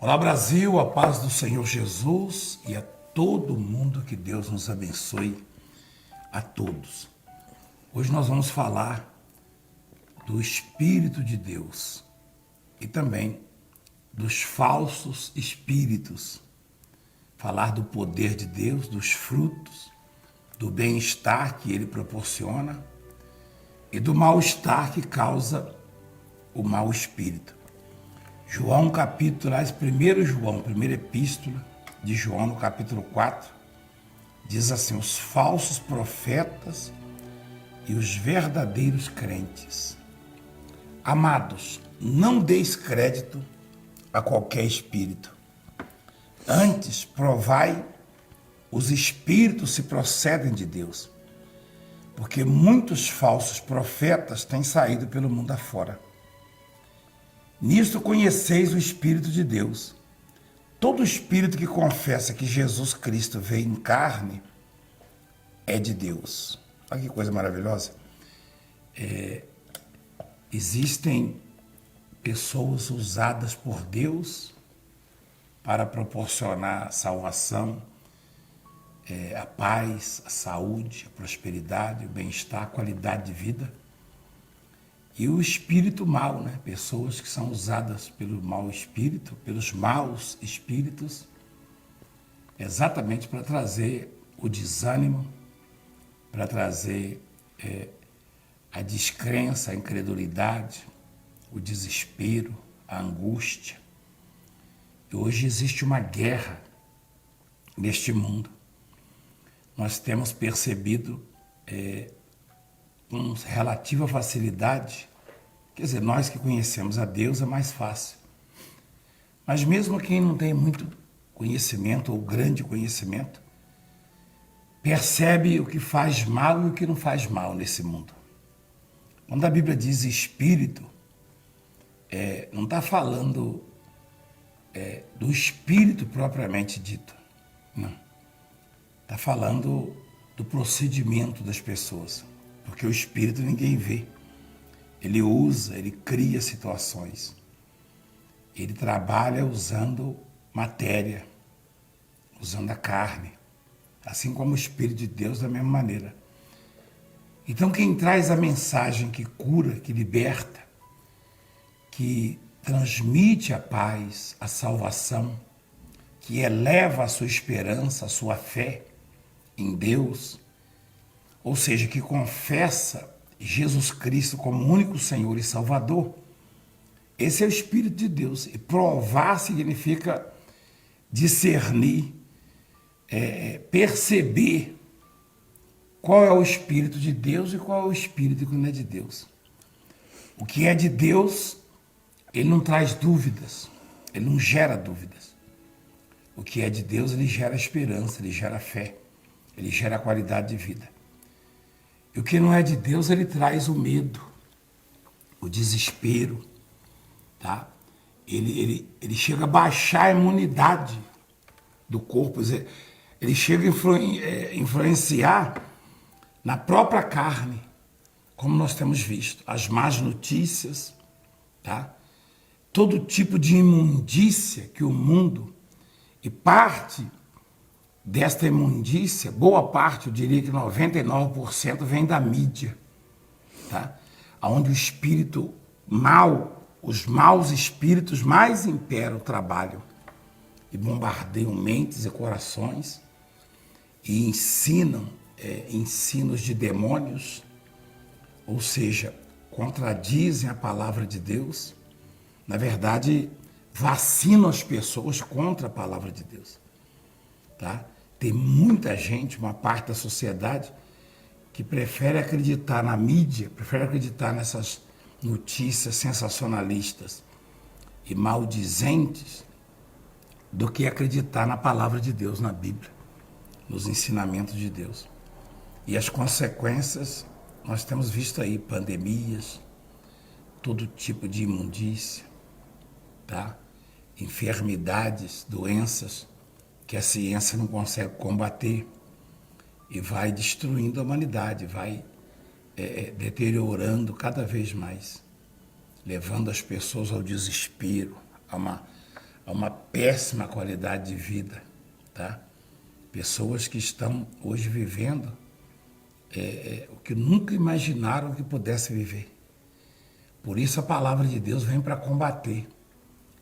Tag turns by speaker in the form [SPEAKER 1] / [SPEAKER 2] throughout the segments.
[SPEAKER 1] Olá, Brasil, a paz do Senhor Jesus e a todo mundo, que Deus nos abençoe a todos. Hoje nós vamos falar do Espírito de Deus e também dos falsos espíritos. Falar do poder de Deus, dos frutos, do bem-estar que ele proporciona e do mal-estar que causa o mau espírito. João capítulo, 1 João, primeira epístola de João, no capítulo 4, diz assim: os falsos profetas e os verdadeiros crentes. Amados, não deis crédito a qualquer espírito. Antes, provai os espíritos se procedem de Deus, porque muitos falsos profetas têm saído pelo mundo afora. Nisto conheceis o Espírito de Deus. Todo espírito que confessa que Jesus Cristo veio em carne é de Deus. Olha que coisa maravilhosa. Existem pessoas usadas por Deus para proporcionar salvação, a paz, a saúde, a prosperidade, o bem-estar, a qualidade de vida. E o espírito mau, né? Pessoas que são usadas pelo mau espírito, pelos maus espíritos, exatamente para trazer o desânimo, para trazer a descrença, a incredulidade, o desespero, a angústia. E hoje existe uma guerra neste mundo. Nós temos percebido com relativa facilidade, quer dizer, nós que conhecemos a Deus é mais fácil. Mas mesmo quem não tem muito conhecimento ou grande conhecimento, percebe o que faz mal e o que não faz mal nesse mundo. Quando a Bíblia diz espírito, não está falando do espírito propriamente dito, não. Está falando do procedimento das pessoas. Porque o espírito ninguém vê. Ele usa, ele cria situações. Ele trabalha usando matéria, usando a carne. Assim como o Espírito de Deus, da mesma maneira. Então quem traz a mensagem que cura, que liberta, que transmite a paz, a salvação, que eleva a sua esperança, a sua fé em Deus, ou seja, que confessa Jesus Cristo como único Senhor e Salvador, esse é o Espírito de Deus. E provar significa discernir, perceber qual é o Espírito de Deus e qual é o Espírito que não é de Deus. O que é de Deus, ele não traz dúvidas, ele não gera dúvidas. O que é de Deus, ele gera esperança, ele gera fé, ele gera qualidade de vida. E o que não é de Deus, ele traz o medo, o desespero, tá? Ele chega a baixar a imunidade do corpo, ele chega a influenciar na própria carne, como nós temos visto, as más notícias, tá? Todo tipo de imundícia que o mundo, e parte desta imundícia, boa parte, eu diria que 99% vem da mídia, tá? Onde o espírito mau, os maus espíritos mais imperam, trabalham e bombardeiam mentes e corações e ensinam ensinos de demônios, ou seja, contradizem a palavra de Deus, na verdade, vacinam as pessoas contra a palavra de Deus, tá? Tem muita gente, uma parte da sociedade, que prefere acreditar na mídia, prefere acreditar nessas notícias sensacionalistas e maldizentes, do que acreditar na palavra de Deus, na Bíblia, nos ensinamentos de Deus. E as consequências, nós temos visto aí, pandemias, todo tipo de imundícia, tá? Enfermidades, doenças, que a ciência não consegue combater e vai destruindo a humanidade, vai deteriorando cada vez mais, levando as pessoas ao desespero, a uma péssima qualidade de vida, tá? Pessoas que estão hoje vivendo o que nunca imaginaram que pudesse viver. Por isso a palavra de Deus vem para combater.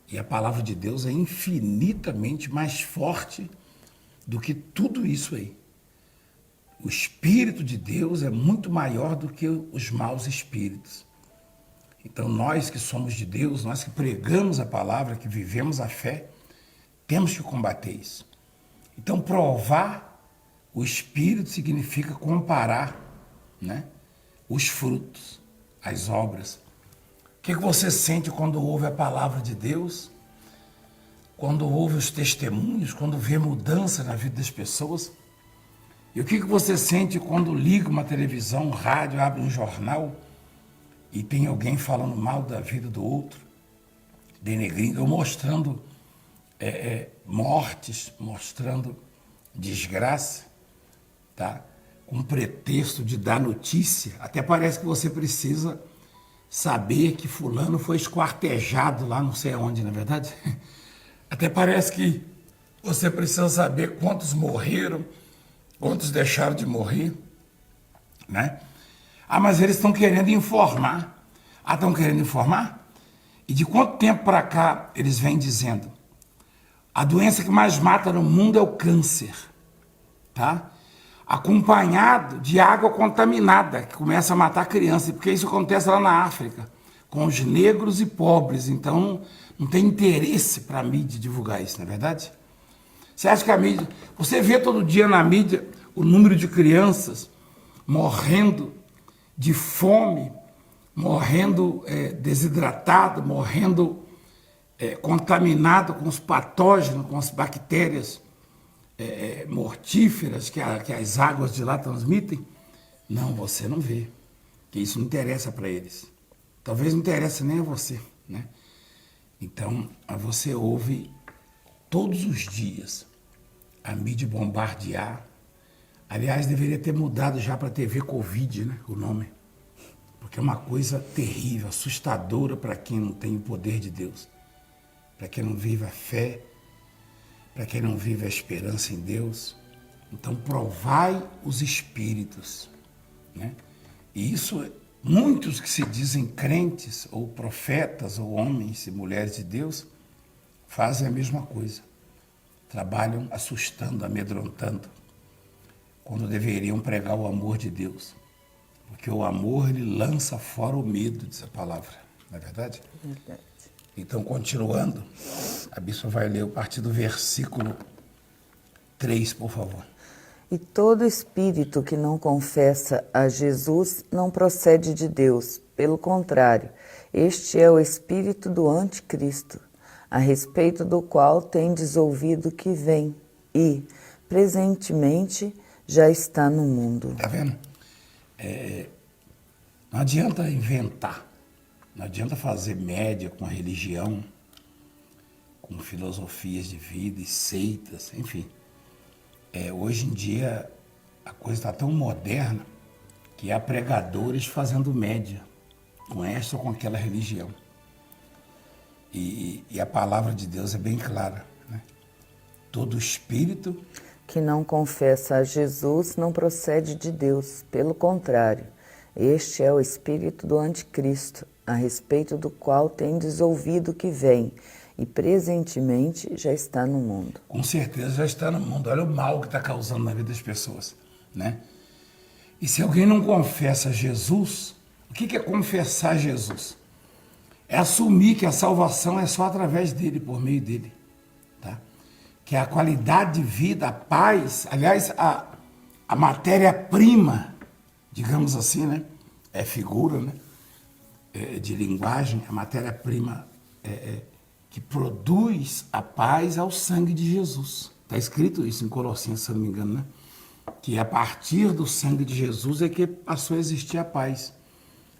[SPEAKER 1] E a palavra de Deus é infinitamente mais forte do que tudo isso aí. O Espírito de Deus é muito maior do que os maus espíritos. Então nós que somos de Deus, nós que pregamos a palavra, que vivemos a fé, temos que combater isso. Então provar o Espírito significa comparar, né, os frutos, as obras. O que você sente quando ouve a palavra de Deus? Quando ouve os testemunhos? Quando vê mudança na vida das pessoas? E o que você sente quando liga uma televisão, um rádio, abre um jornal e tem alguém falando mal da vida do outro, denegrindo, ou mostrando mortes, mostrando desgraça, tá? Com pretexto de dar notícia? Até parece que você precisa saber que fulano foi esquartejado lá não sei aonde, na verdade. Até parece que você precisa saber quantos morreram, quantos deixaram de morrer, né? Ah, mas eles estão querendo informar. Ah, estão querendo informar? E de quanto tempo para cá eles vêm dizendo? A doença que mais mata no mundo é o câncer, tá? Acompanhado de água contaminada, que começa a matar crianças, porque isso acontece lá na África, com os negros e pobres. Então, não tem interesse para a mídia divulgar isso, não é verdade? Você acha que a mídia... Você vê todo dia na mídia o número de crianças morrendo de fome, morrendo desidratado, morrendo contaminado com os patógenos, com as bactérias mortíferas que as águas de lá transmitem? Não, você não vê, que isso não interessa para eles. Talvez não interesse nem a você, né? Então, você ouve todos os dias a mídia bombardear. Aliás, deveria ter mudado já para TV Covid, né, o nome. Porque é uma coisa terrível, assustadora para quem não tem o poder de Deus. Para quem não vive a fé, para quem não vive a esperança em Deus. Então, provai os espíritos, né? E isso, muitos que se dizem crentes, ou profetas, ou homens e mulheres de Deus, fazem a mesma coisa. Trabalham assustando, amedrontando, quando deveriam pregar o amor de Deus. Porque o amor, ele lança fora o medo, diz a palavra. Não é verdade?
[SPEAKER 2] Verdade.
[SPEAKER 1] Então, continuando, a bispa vai ler a partir do versículo 3, por favor.
[SPEAKER 2] E todo espírito que não confessa a Jesus não procede de Deus. Pelo contrário, este é o espírito do anticristo, a respeito do qual tendes ouvido que vem e, presentemente, já está no mundo.
[SPEAKER 1] Está vendo? Não adianta inventar, não adianta fazer média com a religião, com filosofias de vida e seitas, enfim. Hoje em dia a coisa está tão moderna que há pregadores fazendo média com esta ou com aquela religião. E a palavra de Deus é bem clara, né? Todo espírito
[SPEAKER 2] que não confessa a Jesus não procede de Deus. Pelo contrário, este é o espírito do anticristo, a respeito do qual tendes ouvido que vem, e presentemente já está no mundo.
[SPEAKER 1] Com certeza já está no mundo. Olha o mal que está causando na vida das pessoas, né? E se alguém não confessa Jesus, o que é confessar Jesus? É assumir que a salvação é só através dele, por meio dele, tá? Que a qualidade de vida, a paz, aliás, a matéria-prima, digamos assim, né? É figura, né? De linguagem, a matéria-prima que produz a paz é o sangue de Jesus. Está escrito isso em Colossenses, se não me engano, né? Que a partir do sangue de Jesus é que passou a existir a paz.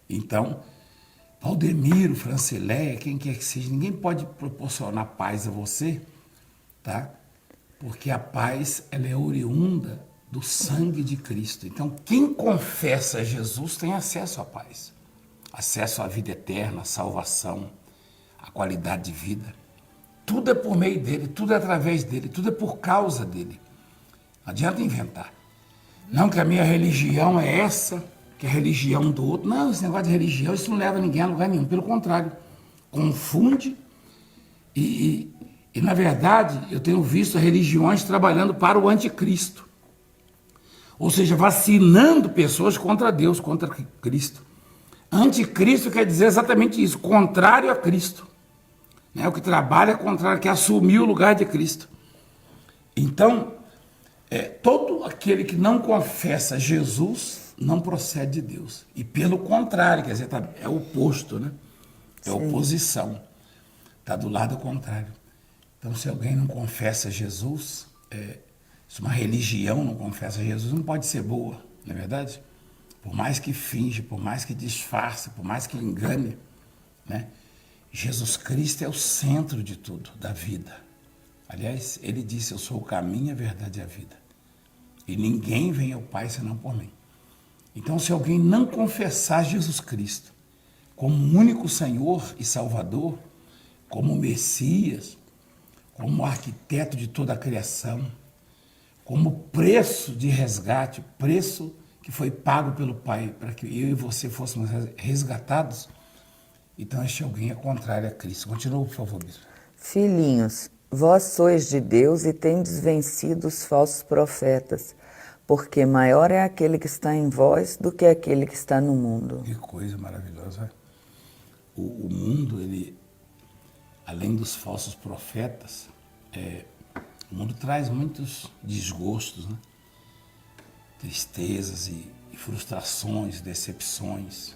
[SPEAKER 1] Então, Valdemiro, Francileia, quem quer que seja, ninguém pode proporcionar paz a você, tá? Porque a paz, ela é oriunda do sangue de Cristo. Então, quem confessa Jesus tem acesso à paz, acesso à vida eterna, à salvação, à qualidade de vida. tudo é por meio dele, tudo é através dele, tudo é por causa dele. Não adianta inventar. Não que a minha religião é essa, que é a religião do outro. Não, esse negócio de religião, isso não leva ninguém a lugar nenhum. Pelo contrário, confunde e na verdade, eu tenho visto religiões trabalhando para o anticristo. Ou seja, vacinando pessoas contra Deus, contra Cristo. Anticristo quer dizer exatamente isso, contrário a Cristo. Né? O que trabalha contrário, que assumiu o lugar de Cristo. Então, todo aquele que não confessa Jesus não procede de Deus. E pelo contrário, quer dizer, é o oposto, né? É oposição. Está do lado contrário. Então, se alguém não confessa Jesus, se uma religião não confessa Jesus, não pode ser boa, não é verdade? Por mais que finge, por mais que disfarce, por mais que engane, né? Jesus Cristo é o centro de tudo, da vida. Aliás, ele disse, eu sou o caminho, a verdade e a vida. E ninguém vem ao Pai senão por mim. Então, se alguém não confessar Jesus Cristo como único Senhor e Salvador, como Messias, como arquiteto de toda a criação, como preço de resgate, preço que foi pago pelo Pai para que eu e você fôssemos resgatados, então este alguém é contrário a Cristo. Continua, por favor, bispo.
[SPEAKER 2] Filhinhos, vós sois de Deus e tendes vencido os falsos profetas, porque maior é aquele que está em vós do que aquele que está no mundo.
[SPEAKER 1] Que coisa maravilhosa. O mundo, ele, além dos falsos profetas, o mundo traz muitos desgostos, né? Tristezas e frustrações, decepções,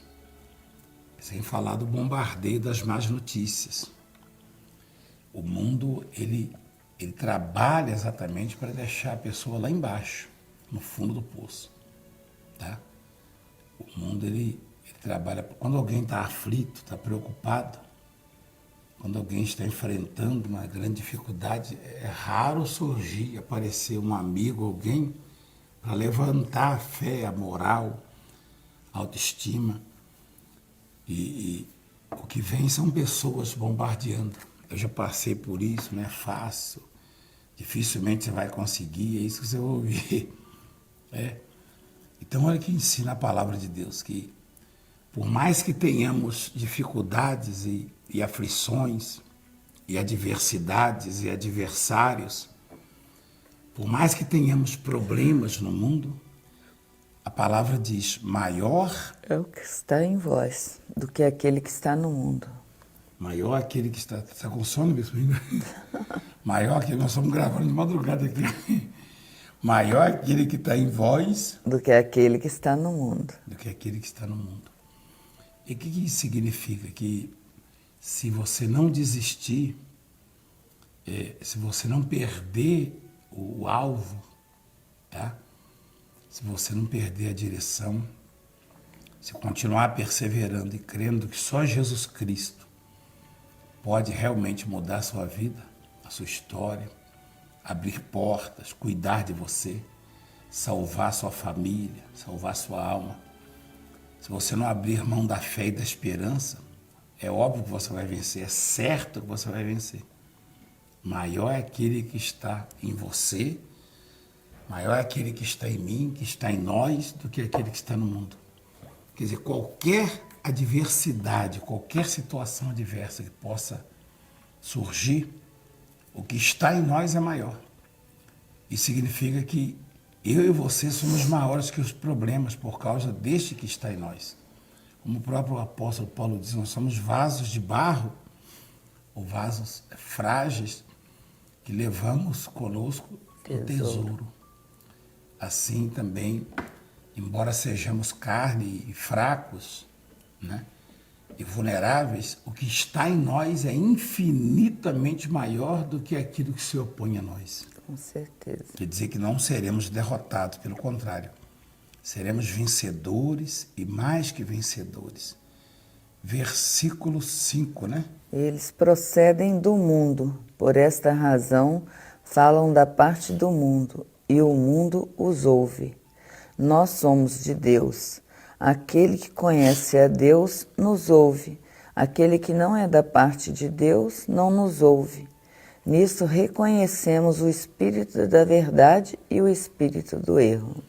[SPEAKER 1] sem falar do bombardeio das más notícias. O mundo, ele trabalha exatamente para deixar a pessoa lá embaixo, no fundo do poço, tá? O mundo, ele trabalha, quando alguém está aflito, está preocupado, quando alguém está enfrentando uma grande dificuldade, é raro surgir, aparecer um amigo, alguém, para levantar a fé, a moral, a autoestima. E o que vem são pessoas bombardeando. Eu já passei por isso, não é fácil. Dificilmente você vai conseguir, é isso que você vai ouvir. Então, olha que ensina a palavra de Deus, que por mais que tenhamos dificuldades e aflições, e adversidades e adversários, por mais que tenhamos problemas no mundo, a palavra diz, maior
[SPEAKER 2] É o que está em vós do que aquele que está no mundo.
[SPEAKER 1] Maior aquele que está... Está com sono, bispo? Maior aquele... Nós estamos gravando de madrugada aqui. Maior aquele que está em vós...
[SPEAKER 2] Do que aquele que está no mundo.
[SPEAKER 1] Do que aquele que está no mundo. E o que isso significa? Que se você não desistir, se você não perder o alvo, tá? Se você não perder a direção, se continuar perseverando e crendo que só Jesus Cristo pode realmente mudar a sua vida, a sua história, abrir portas, cuidar de você, salvar sua família, salvar sua alma. Se você não abrir mão da fé e da esperança, é óbvio que você vai vencer, é certo que você vai vencer. Maior é aquele que está em você, maior é aquele que está em mim, que está em nós, do que aquele que está no mundo. Quer dizer, qualquer adversidade, qualquer situação adversa que possa surgir, o que está em nós é maior. Isso significa que eu e você somos maiores que os problemas por causa deste que está em nós. Como o próprio apóstolo Paulo diz, nós somos vasos de barro, ou vasos frágeis, que levamos conosco o tesouro. Assim também, embora sejamos carne e fracos, né, e vulneráveis, o que está em nós é infinitamente maior do que aquilo que se opõe a nós.
[SPEAKER 2] Com certeza.
[SPEAKER 1] Quer dizer que não seremos derrotados, pelo contrário. Seremos vencedores e mais que vencedores. Versículo 5, né?
[SPEAKER 2] Eles procedem do mundo, por esta razão falam da parte do mundo, e o mundo os ouve. Nós somos de Deus. Aquele que conhece a Deus nos ouve. Aquele que não é da parte de Deus não nos ouve. Nisso reconhecemos o espírito da verdade e o espírito do erro.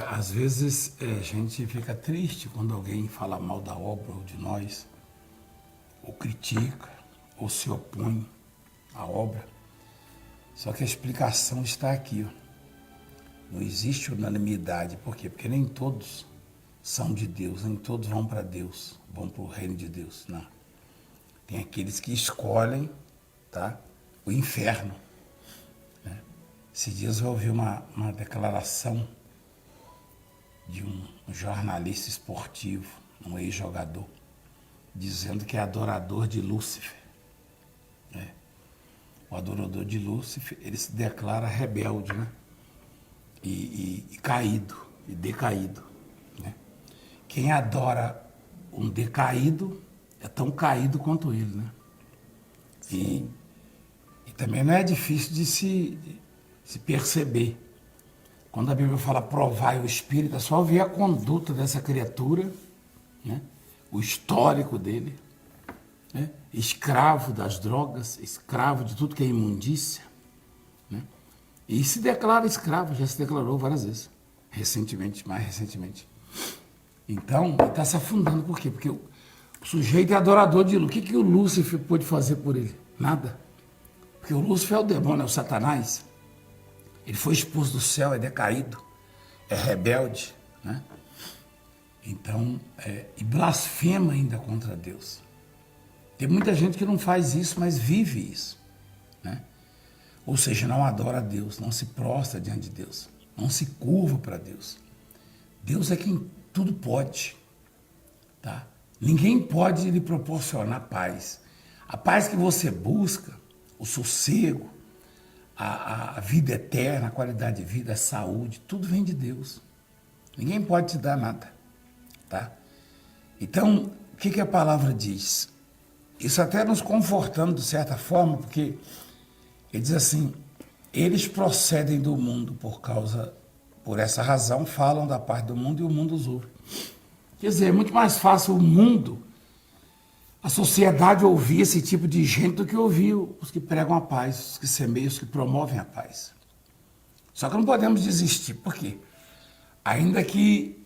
[SPEAKER 1] Às vezes a gente fica triste quando alguém fala mal da obra ou de nós, ou critica, ou se opõe à obra. Só que a explicação está aqui, ó. Não existe unanimidade. Por quê? Porque nem todos são de Deus, nem todos vão para Deus, vão para o reino de Deus. Não. Tem aqueles que escolhem, tá, o inferno. Né? Esses dias eu ouvi uma declaração de um jornalista esportivo, um ex-jogador, dizendo que é adorador de Lúcifer. Né? O adorador de Lúcifer, ele se declara rebelde, né? E caído, e decaído. Né? Quem adora um decaído é tão caído quanto ele. Né? E também não é difícil de se perceber. Quando a Bíblia fala provai o Espírito, é só ver a conduta dessa criatura, né? O histórico dele, né? Escravo das drogas, escravo de tudo que é imundícia. Né? E se declara escravo, já se declarou várias vezes, recentemente, mais recentemente. Então, ele está se afundando. Por quê? Porque o sujeito é adorador de Lúcifer. O que o Lúcifer pôde fazer por ele? Nada. Porque o Lúcifer é o demônio, é o Satanás. Ele foi expulso do céu, é decaído, é rebelde, né? Então, e blasfema ainda contra Deus. Tem muita gente que não faz isso, mas vive isso, né? Ou seja, não adora a Deus, não se prostra diante de Deus, não se curva para Deus. Deus é quem tudo pode, tá? Ninguém pode lhe proporcionar paz. A paz que você busca, o sossego, a vida eterna, a qualidade de vida, a saúde, tudo vem de Deus. Ninguém pode te dar nada, tá? Então, o que a palavra diz? Isso até nos confortando de certa forma, porque ele diz assim, eles procedem do mundo por essa razão, falam da parte do mundo e o mundo os ouve. Quer dizer, é muito mais fácil o mundo, a sociedade ouvir esse tipo de gente do que ouvir os que pregam a paz, os que semeiam, os que promovem a paz. Só que não podemos desistir. Por quê? Ainda que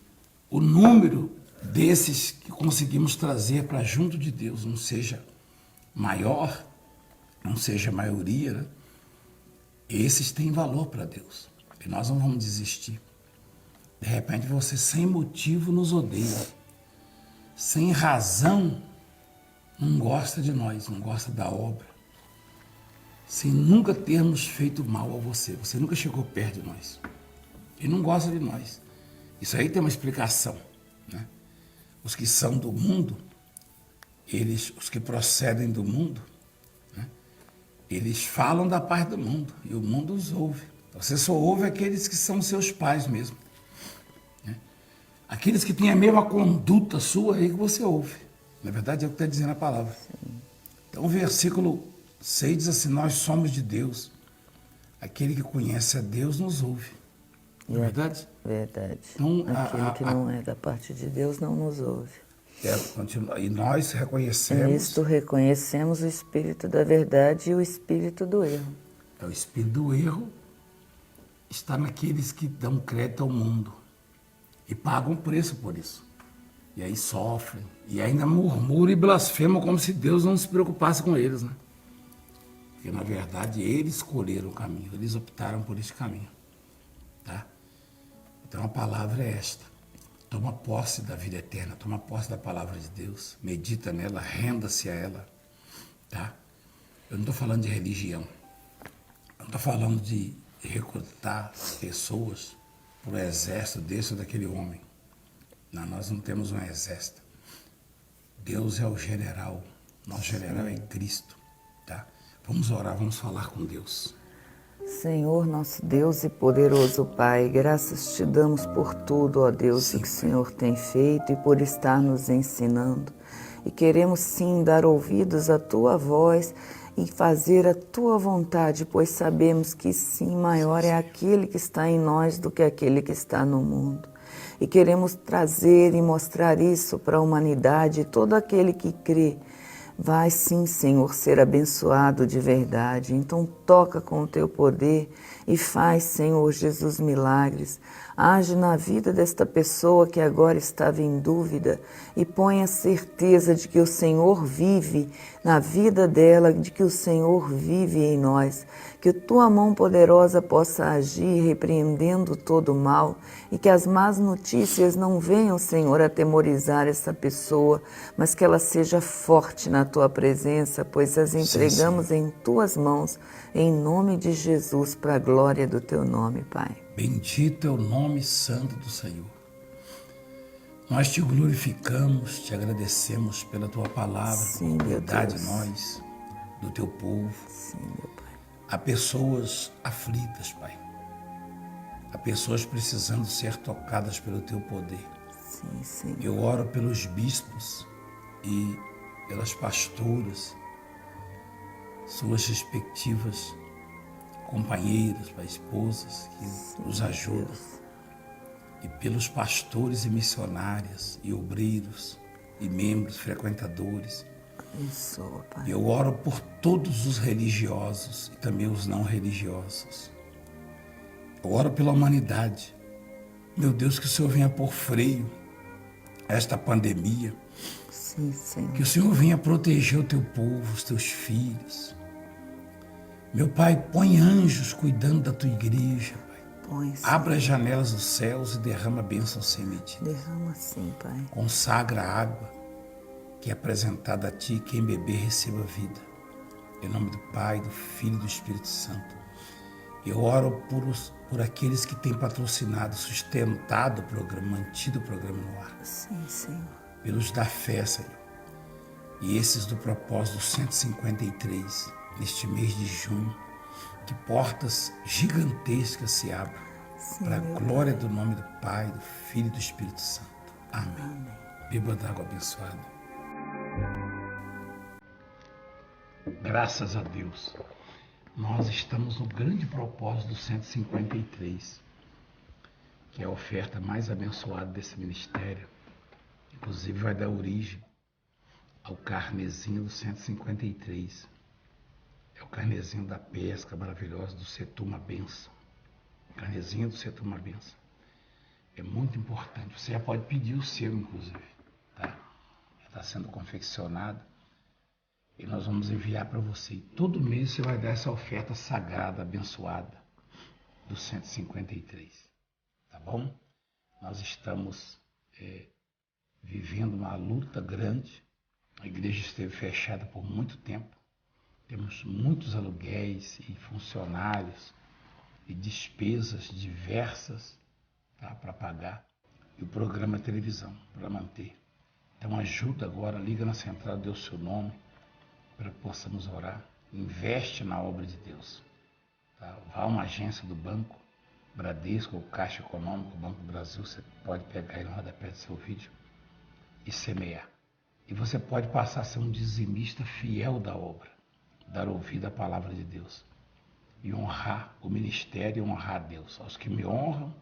[SPEAKER 1] o número desses que conseguimos trazer para junto de Deus não seja maior, não seja a maioria, né? Esses têm valor para Deus. E nós não vamos desistir. De repente você sem motivo nos odeia. Sem razão não gosta de nós, não gosta da obra. Sem nunca termos feito mal a você. Você nunca chegou perto de nós. Ele não gosta de nós. Isso aí tem uma explicação, né? Os que são do mundo, os que procedem do mundo, né? Eles falam da parte do mundo e o mundo os ouve. Você só ouve aqueles que são seus pais mesmo, né? Aqueles que têm a mesma conduta sua aí que você ouve. Na verdade é o que está dizendo a palavra. Então o versículo 6 diz assim, nós somos de Deus. Aquele que conhece a Deus nos ouve. Não é verdade?
[SPEAKER 2] Verdade.
[SPEAKER 1] Então,
[SPEAKER 2] aquele que não é da parte de Deus não nos ouve.
[SPEAKER 1] E nós reconhecemos...
[SPEAKER 2] Nisto reconhecemos o espírito da verdade e o espírito do erro.
[SPEAKER 1] O espírito do erro está naqueles que dão crédito ao mundo e pagam preço por isso. E aí sofrem, e ainda murmuram e blasfemam como se Deus não se preocupasse com eles, né? Porque, na verdade, eles escolheram o caminho, eles optaram por esse caminho, tá? Então, a palavra é esta. Toma posse da vida eterna, toma posse da palavra de Deus, medita nela, renda-se a ela, tá? Eu não estou falando de religião, eu não estou falando de recrutar pessoas para o exército desse ou daquele homem. Não, nós não temos um exército. Deus é o general, nosso general é Cristo, tá? Vamos orar, vamos falar com Deus.
[SPEAKER 2] Senhor, nosso Deus e poderoso Pai, graças te damos por tudo, ó Deus, sim, o que o Senhor tem feito e por estar nos ensinando. E queremos sim dar ouvidos à tua voz e fazer a tua vontade, pois sabemos que sim, maior é aquele que está em nós do que aquele que está no mundo. E queremos trazer e mostrar isso para a humanidade, todo aquele que crê, vai sim, Senhor, ser abençoado de verdade. Então toca com o teu poder e faz, Senhor Jesus, milagres. Age na vida desta pessoa que agora estava em dúvida e põe a certeza de que o Senhor vive na vida dela, de que o Senhor vive em nós. Que tua mão poderosa possa agir repreendendo todo o mal e que as más notícias não venham, Senhor, atemorizar essa pessoa, mas que ela seja forte na tua presença, pois as entregamos em tuas mãos, em nome de Jesus, para a glória do teu nome, Pai.
[SPEAKER 1] Bendito é o nome santo do Senhor. Nós te glorificamos, te agradecemos pela tua palavra,
[SPEAKER 2] Sim,
[SPEAKER 1] por
[SPEAKER 2] meu
[SPEAKER 1] cuidar de
[SPEAKER 2] Deus.
[SPEAKER 1] nós, do teu povo.
[SPEAKER 2] Sim, meu Pai.
[SPEAKER 1] Há pessoas aflitas, Pai. Há pessoas precisando ser tocadas pelo teu poder.
[SPEAKER 2] Sim, Senhor.
[SPEAKER 1] Eu oro pelos bispos e pelas pastoras, suas respectivas companheiras, Pai, esposas que os ajudam. E pelos pastores e missionárias e obreiros e membros, frequentadores.
[SPEAKER 2] Abençoa, Pai.
[SPEAKER 1] Eu oro por todos os religiosos e também os não religiosos. Eu oro pela humanidade. Meu Deus, que o Senhor venha pôr freio a esta pandemia.
[SPEAKER 2] Sim, Senhor.
[SPEAKER 1] Que o Senhor venha proteger o teu povo, os teus filhos. Meu Pai, põe anjos cuidando da tua igreja, Pai.
[SPEAKER 2] Põe, Senhor.
[SPEAKER 1] Abra as janelas dos céus e derrama bênçãos sem medida.
[SPEAKER 2] Derrama sim, Pai.
[SPEAKER 1] Consagra a água que é apresentada a ti, quem beber receba vida. Em nome do Pai, do Filho e do Espírito Santo. Eu oro por aqueles que têm patrocinado, sustentado o programa, mantido o programa no ar.
[SPEAKER 2] Sim, Senhor.
[SPEAKER 1] Pelos da fé, Senhor. E esses do propósito 153, neste mês de junho, que portas gigantescas se abram para a glória do nome do Pai, do Filho e do Espírito Santo. Amém. Beba d'água abençoada. Graças a Deus. Nós estamos no grande propósito do 153, que é a oferta mais abençoada desse ministério. Inclusive vai dar origem ao carnezinho do 153. É o carnezinho da pesca maravilhosa do Setor Uma Benção. Carnezinho do Setor Uma Benção. É muito importante. Você já pode pedir o seu, inclusive. Tá? Já está sendo confeccionado. E nós vamos enviar para você. E todo mês você vai dar essa oferta sagrada, abençoada, do 153. Tá bom? Nós estamos vivendo uma luta grande. A igreja esteve fechada por muito tempo. Temos muitos aluguéis e funcionários e despesas diversas, tá, para pagar. E o programa é televisão para manter. Então ajuda agora, liga na central, dê o seu nome, para que possamos orar. Investe na obra de Deus. Tá? Vá a uma agência do banco, Bradesco ou Caixa Econômica, Banco do Brasil, você pode pegar aí no rodapé do seu vídeo e semear. E você pode passar a ser um dizimista fiel da obra, dar ouvido à palavra de Deus e honrar o ministério e honrar a Deus. Aos que me honram,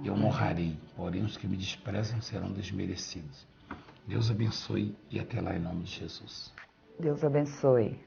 [SPEAKER 1] eu honrarei, porém os que me desprezam serão desmerecidos. Deus abençoe e até lá em nome de Jesus.
[SPEAKER 2] Deus abençoe.